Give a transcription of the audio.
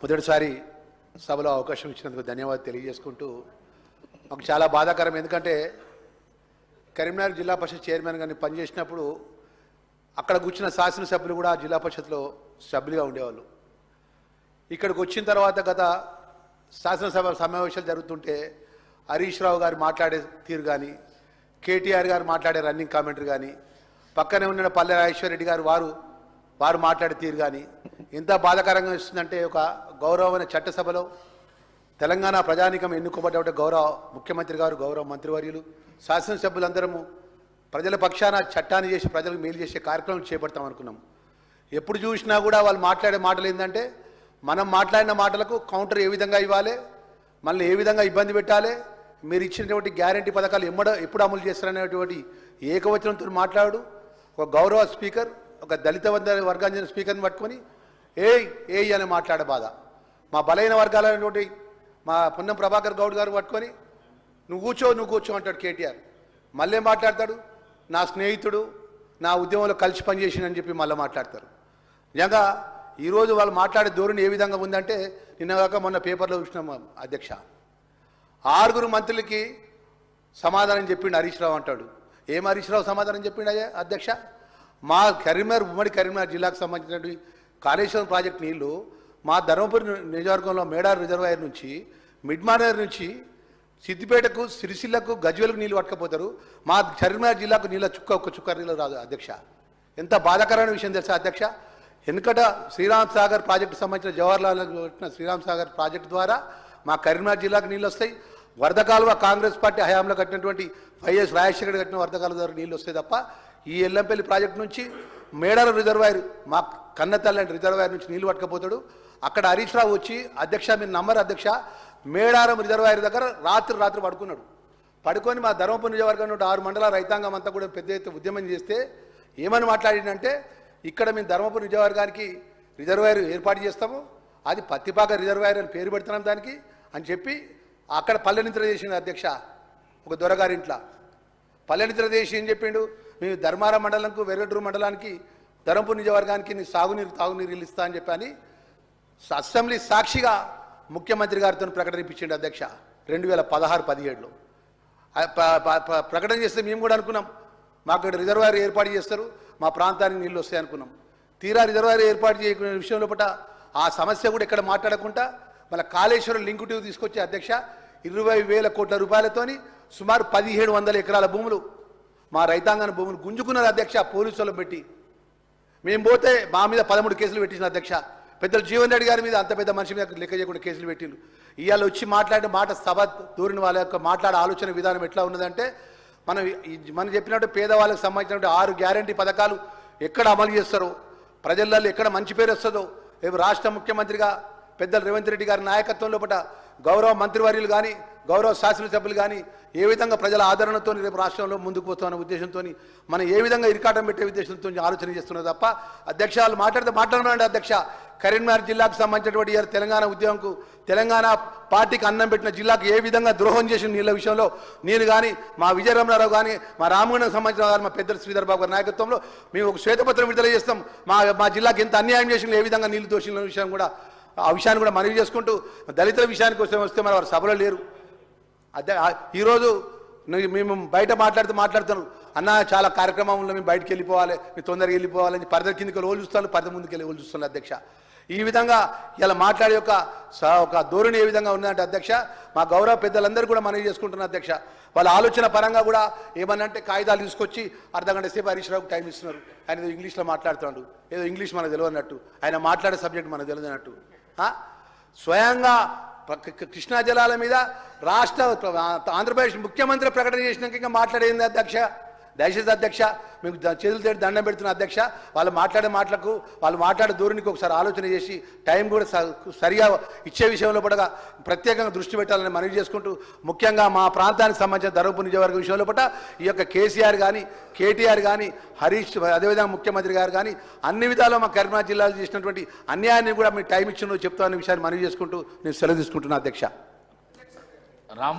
మొదటిసారి సభలో అవకాశం ఇచ్చినందుకు ధన్యవాదాలు తెలియజేసుకుంటూ మాకు చాలా బాధాకరం. ఎందుకంటే కరీంనగర్ జిల్లా పరిషత్ చైర్మన్ గారిని పనిచేసినప్పుడు అక్కడ కూర్చున్న శాసనసభ్యులు కూడా జిల్లా పరిషత్లో సభ్యులుగా ఉండేవాళ్ళు. ఇక్కడికి వచ్చిన తర్వాత గత శాసనసభ సమావేశాలు జరుగుతుంటే హరీష్ రావు గారు మాట్లాడే తీరు కానీ, కేటీఆర్ గారు మాట్లాడే రన్నింగ్ కామెంటరీ కానీ, పక్కనే ఉన్న పల్లె రాజేశ్వరరెడ్డి గారు వారు మాట్లాడే తీరు కానీ ఎంత బాధాకరంగా ఇస్తుందంటే, ఒక గౌరవమైన చట్టసభలో తెలంగాణ ప్రజానీకం ఎన్నుకోబడ్డ గౌరవ ముఖ్యమంత్రి గారు, గౌరవ మంత్రివర్యులు, శాసనసభ్యులందరము ప్రజల పక్షాన చట్టాన్ని చేసి ప్రజలకు మేలు చేసే కార్యక్రమం చేపడతాం అనుకున్నాం. ఎప్పుడు చూసినా కూడా వాళ్ళు మాట్లాడే మాటలు ఏంటంటే, మనం మాట్లాడిన మాటలకు కౌంటర్ ఏ విధంగా ఇవ్వాలి, మళ్ళీ ఏ విధంగా ఇబ్బంది పెట్టాలి, మీరు ఇచ్చినటువంటి గ్యారంటీ పథకాలు ఎప్పుడు అమలు చేస్తారనేటువంటి ఏకవచనంతో మాట్లాడు. ఒక గౌరవ స్పీకర్, ఒక దళిత వర్గానికి చెందిన స్పీకర్ని పట్టుకొని ఏయ్ అని మాట్లాడే బాధ. మా బలైన వర్గాలైనటువంటి మా పొన్నం ప్రభాకర్ గౌడ్ గారు పట్టుకొని నువ్వు కూర్చో అంటాడు కేటీఆర్. మళ్ళీ మాట్లాడతాడు నా స్నేహితుడు, నా ఉద్యమంలో కలిసి పనిచేసిందని చెప్పి మళ్ళీ మాట్లాడతారు. నిజంగా ఈరోజు వాళ్ళు మాట్లాడే ధోరణి ఏ విధంగా ఉందంటే, నిన్నగాక మొన్న పేపర్లో చూసినాం అధ్యక్ష, 6 మంత్రులకి సమాధానం చెప్పిండు హరీష్ రావు అంటాడు. ఏం హరీష్ రావు సమాధానం చెప్పిండు అధ్యక్ష? మా ఉమ్మడి కరీంనగర్ జిల్లాకు సంబంధించినటువంటి కాళేశ్వరం ప్రాజెక్టు నీళ్లు మా ధర్మపురి నియోజకవర్గంలో మేడారు రిజర్వాయర్ నుంచి, మిడ్మానేర్ నుంచి సిద్దిపేటకు, సిరిసిల్లకు, గజ్వేలకు నీళ్ళు పట్టుకపోతారు. మా కరీంనగర్ జిల్లాకు ఒక్క చుక్క నీళ్ళు రాదు అధ్యక్ష. ఎంత బాధాకరమైన విషయం తెలుసా అధ్యక్ష? వెనుకట శ్రీరామ్ సాగర్ ప్రాజెక్టు సంబంధించిన జవహర్లాల్ శ్రీరామ్ సాగర్ ప్రాజెక్టు ద్వారా మా కరీంనగర్ జిల్లాకు నీళ్ళు వస్తాయి. వరద కాలువ కాంగ్రెస్ పార్టీ హయాంలో కట్టినటువంటి వైఎస్ రాజశేఖర్ కట్టిన వరద కాలువ ద్వారా నీళ్ళు వస్తాయి తప్ప ఈ ఎల్లంపల్లి ప్రాజెక్టు నుంచి మేడారం రిజర్వాయర్, మా కన్నతల్లి రిజర్వాయర్ నుంచి నీళ్ళు పట్టుకపోతాడు. అక్కడ హరీష్ రావు వచ్చి, అధ్యక్ష మీరు నమ్మరు అధ్యక్ష, మేడారం రిజర్వాయర్ దగ్గర రాత్రి పడుకున్నాడు. పడుకొని మా ధర్మపురి నియోజకవర్గం నుండి 6 మండలాల రైతాంగం అంతా కూడా పెద్ద ఎత్తున ఉద్యమం చేస్తే ఏమని మాట్లాడిందంటే, ఇక్కడ మేము ధర్మపురి నియోజకవర్గానికి రిజర్వాయర్ ఏర్పాటు చేస్తాము, అది పత్తిపాక రిజర్వాయర్ అని పేరు పెడుతున్నాం దానికి అని చెప్పి అక్కడ పల్లెనింత్ర చేసిండు అధ్యక్ష. ఒక దొరగారింట్ల పల్లెనింత్ర చేసి ఏం చెప్పిండు, మేము ధర్మారం మండలంకు, వెరగడ్రు మండలానికి, ధర్మపురి నియోజకవర్గానికి తాగునీరు ఇస్తా అని చెప్పని అసెంబ్లీ సాక్షిగా ముఖ్యమంత్రి గారితో ప్రకటన ఇప్పించిండు అధ్యక్ష 2016-17లో. ప్రకటన చేస్తే మేము కూడా అనుకున్నాం మాకు ఇక్కడ రిజర్వాయర్ ఏర్పాటు చేస్తారు, మా ప్రాంతానికి నీళ్ళు వస్తాయి అనుకున్నాం. తీరా రిజర్వాయర్ ఏర్పాటు చేయకునే విషయంలో పట ఆ సమస్య కూడా ఇక్కడ మాట్లాడకుండా మళ్ళీ కాళేశ్వరం లింక్ ట్యూబ్ తీసుకొచ్చే అధ్యక్ష 20,000 కోట్ల రూపాయలతోని సుమారు 1,700 ఎకరాల భూములు, మా రైతాంగాన్ని భూములు గుంజుకున్నారు అధ్యక్ష పోలీసులను పెట్టి. మేము పోతే మా మీద 13 కేసులు పెట్టించిన అధ్యక్ష. పెద్దలు జీవన్ రెడ్డి గారి మీద, అంత పెద్ద మనిషి మీద లెక్క చేయకుండా కేసులు పెట్టిండు. ఇవాళ వచ్చి మాట్లాడే మాట సభ దూరిన వాళ్ళ యొక్క మాట్లాడే ఆలోచన విధానం ఎట్లా ఉన్నదంటే, మనం చెప్పినట్టు పేదవాళ్ళకి సంబంధించినటువంటి 6 గ్యారంటీ పథకాలు ఎక్కడ అమలు చేస్తారో, ప్రజలలో ఎక్కడ మంచి పేరు వస్తుందో, రేపు రాష్ట్ర ముఖ్యమంత్రిగా పెద్దలు రేవంత్ రెడ్డి గారి నాయకత్వంలో పట గౌరవ మంత్రివర్యులు కానీ, గౌరవ శాసనసభ్యులు కానీ ఏ విధంగా ప్రజల ఆదరణతో రేపు రాష్ట్రంలో ముందుకు పోతున్న ఉద్దేశంతో మనం ఏ విధంగా ఇరికాటం పెట్టే ఉద్దేశంతో ఆలోచన చేస్తున్నారు తప్ప అధ్యక్ష వాళ్ళు మాట్లాడమండి అధ్యక్ష. కరీంనగర్ జిల్లాకు సంబంధించినటువంటి తెలంగాణ ఉద్యమంకు, తెలంగాణ పార్టీకి అన్నం పెట్టిన జిల్లాకు ఏ విధంగా ద్రోహం చేసిన నీళ్ళ విషయంలో నేను కానీ, మా విజయరమణారావు కానీ, మా రామగుండం సంబంధించిన మా పెద్దలు శ్రీధర్ బాబు గారి నాయకత్వంలో మేము ఒక శ్వేతపత్రం విడుదల చేస్తాం. మా జిల్లాకి ఎంత అన్యాయం చేసిన, ఏ విధంగా నీళ్లు దోషిన విషయం కూడా, ఆ విషయాన్ని కూడా మనవి చేసుకుంటూ, దళితుల విషయానికి వస్తే మరి వారు సభలో లేరు. ఈరోజు మేము బయట మాట్లాడుతున్నాం అన్న, చాలా కార్యక్రమంలో మేము బయటకు వెళ్ళిపోవాలి, మేము తొందరగా వెళ్ళిపోవాలని పరద కిందకి వాళ్ళు చూస్తాను, పరద ముందుకు వెళ్ళి వాళ్ళు చూస్తున్నారు అధ్యక్ష. ఈ విధంగా ఇలా మాట్లాడే ఒక ధోరణి ఏ విధంగా ఉందంటే అధ్యక్ష, మా గౌరవ పెద్దలందరూ కూడా మనవి చేసుకుంటున్నారు అధ్యక్ష. వాళ్ళ ఆలోచన పరంగా కూడా ఏమన్నంటే కాగితాలు తీసుకొచ్చి అర్ధగంట సేపు హరీష్ రావుకి టైం ఇస్తున్నారు. ఆయన ఏదో ఇంగ్లీష్లో మాట్లాడుతున్నాడు, ఏదో ఇంగ్లీష్ మనకు తెలియనట్టు, ఆయన మాట్లాడే సబ్జెక్ట్ మనకు తెలియనట్టు. స్వయంగా కృష్ణా జలాల మీద రాష్ట్ర ఆంధ్రప్రదేశ్ ముఖ్యమంత్రి ప్రకటన చేసినాక ఇంకా మాట్లాడేది అధ్యక్ష. దయచేసి అధ్యక్ష, మీకు చేతులు తేడి దండం పెడుతున్న అధ్యక్ష. వాళ్ళు మాట్లాడే ధోరణికి ఒకసారి ఆలోచన చేసి టైం కూడా సరిగా ఇచ్చే విషయంలో పడగా ప్రత్యేకంగా దృష్టి పెట్టాలని మనవి చేసుకుంటూ, ముఖ్యంగా మా ప్రాంతానికి సంబంధించిన ధర్మపురి నియోజకవర్గ విషయంలో పట ఈ యొక్క కేసీఆర్ కానీ, కేటీఆర్ కానీ, హరీష్, అదేవిధంగా ముఖ్యమంత్రి గారు కానీ అన్ని విధాలు మా కరీంనగర్ జిల్లాలో చేసినటువంటి అన్యాయాన్ని కూడా మీరు టైం ఇచ్చిన చెప్తామనే విషయాన్ని మనవి చేసుకుంటూ నేను సెలవు తీసుకుంటున్నాను అధ్యక్ష.